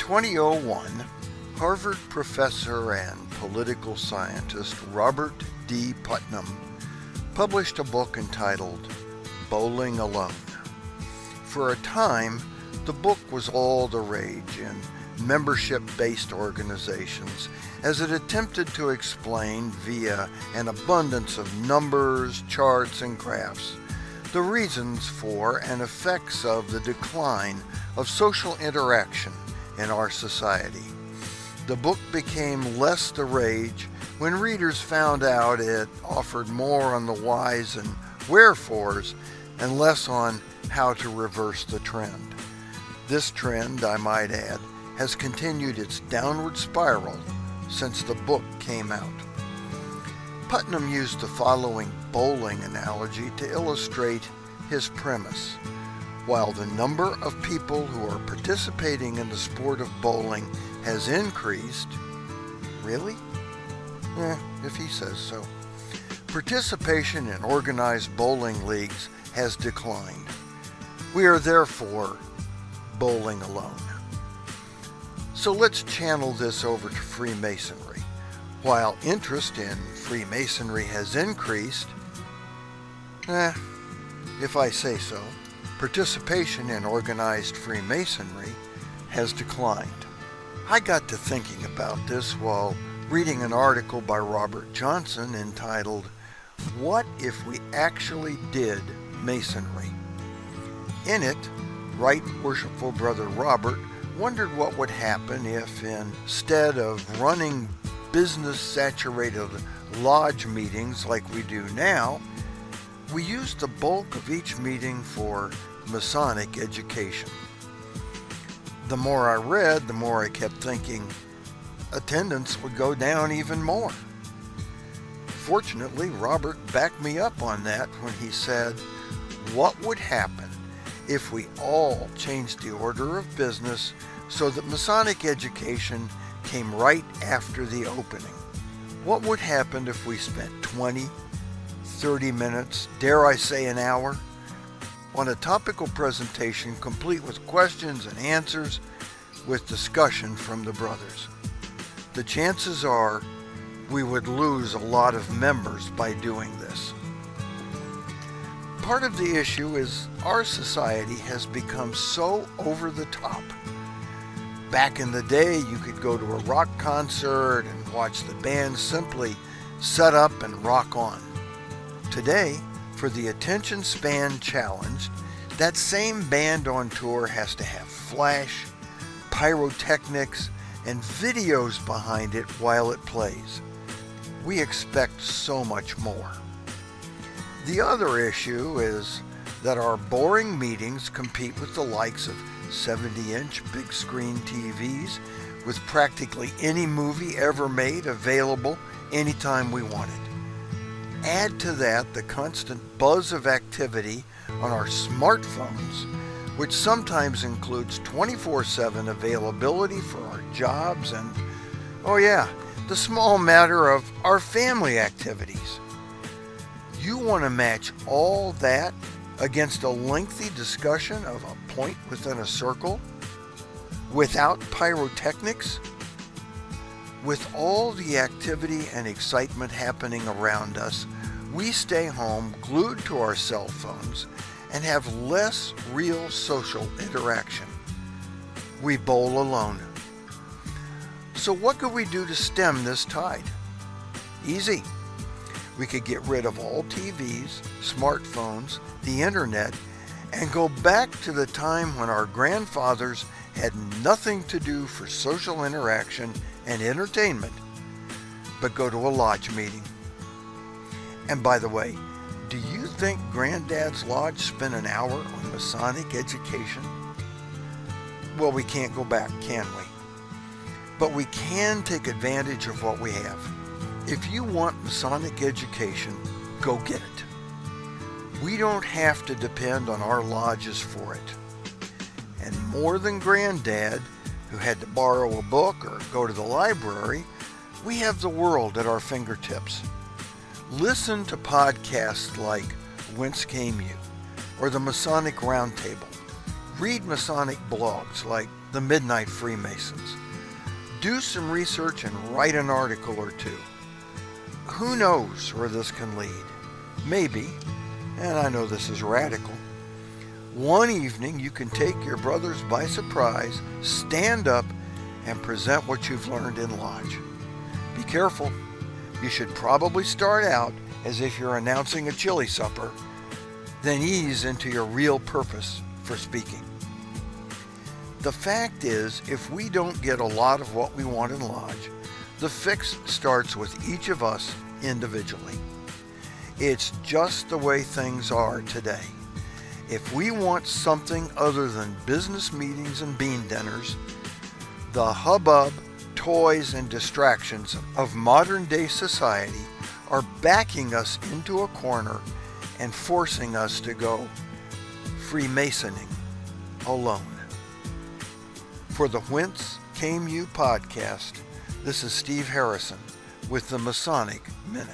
2001, Harvard professor and political scientist Robert D. Putnam published a book entitled Bowling Alone. For a time, the book was all the rage in membership-based organizations as it attempted to explain via an abundance of numbers, charts, and graphs the reasons for and effects of the decline of social interaction in our society. The book became less the rage when readers found out it offered more on the whys and wherefores and less on how to reverse the trend. This trend, I might add, has continued its downward spiral since the book came out. Putnam used the following bowling analogy to illustrate his premise. While the number of people who are participating in the sport of bowling has increased, really? If he says so. Participation in organized bowling leagues has declined. We are therefore bowling alone. So let's channel this over to Freemasonry. While interest in Freemasonry has increased, if I say so, participation in organized Freemasonry has declined. I got to thinking about this while reading an article by Robert Johnson entitled, "What if we actually did Masonry?" In it, Right Worshipful Brother Robert wondered what would happen if, instead of running business-saturated lodge meetings like we do now, we used the bulk of each meeting for Masonic education. The more I read, the more I kept thinking attendance would go down even more. Fortunately, Robert backed me up on that when he said, what would happen if we all changed the order of business so that Masonic education came right after the opening? What would happen if we spent 20, 30 minutes, dare I say an hour, on a topical presentation complete with questions and answers with discussion from the brothers? The chances are we would lose a lot of members by doing this. Part of the issue is our society has become so over the top. Back in the day, you could go to a rock concert and watch the band simply set up and rock on. Today, for the attention span challenged, that same band on tour has to have flash, pyrotechnics, and videos behind it while it plays. We expect so much more. The other issue is that our boring meetings compete with the likes of 70-inch big screen TVs with practically any movie ever made available anytime we want it. Add to that the constant buzz of activity on our smartphones, which sometimes includes 24/7 availability for our jobs and, the small matter of our family activities. You want to match all that against a lengthy discussion of a point within a circle without pyrotechnics? With all the activity and excitement happening around us, we stay home glued to our cell phones and have less real social interaction. We bowl alone. So what could we do to stem this tide? Easy. We could get rid of all TVs, smartphones, the internet, and go back to the time when our grandfathers had nothing to do for social interaction and entertainment but go to a lodge meeting. And by the way, do you think Granddad's Lodge spent an hour on Masonic education? Well, we can't go back, can we? But we can take advantage of what we have. If you want Masonic education, go get it. We don't have to depend on our lodges for it. And more than Granddad, who had to borrow a book or go to the library, we have the world at our fingertips. Listen to podcasts like Whence Came You or the Masonic Roundtable. Read Masonic blogs like the Midnight Freemasons. Do some research and write an article or two. Who knows where this can lead? Maybe, and I know this is radical, one evening you can take your brothers by surprise, stand up, and present what you've learned in lodge. Be careful. You should probably start out as if you're announcing a chili supper, then ease into your real purpose for speaking. The fact is, if we don't get a lot of what we want in lodge, the fix starts with each of us individually. It's just the way things are today. If we want something other than business meetings and bean dinners, the hubbub, toys, and distractions of modern day society are backing us into a corner and forcing us to go Freemasoning alone. For the Whence Came You podcast, this is Steve Harrison with the Masonic Minute.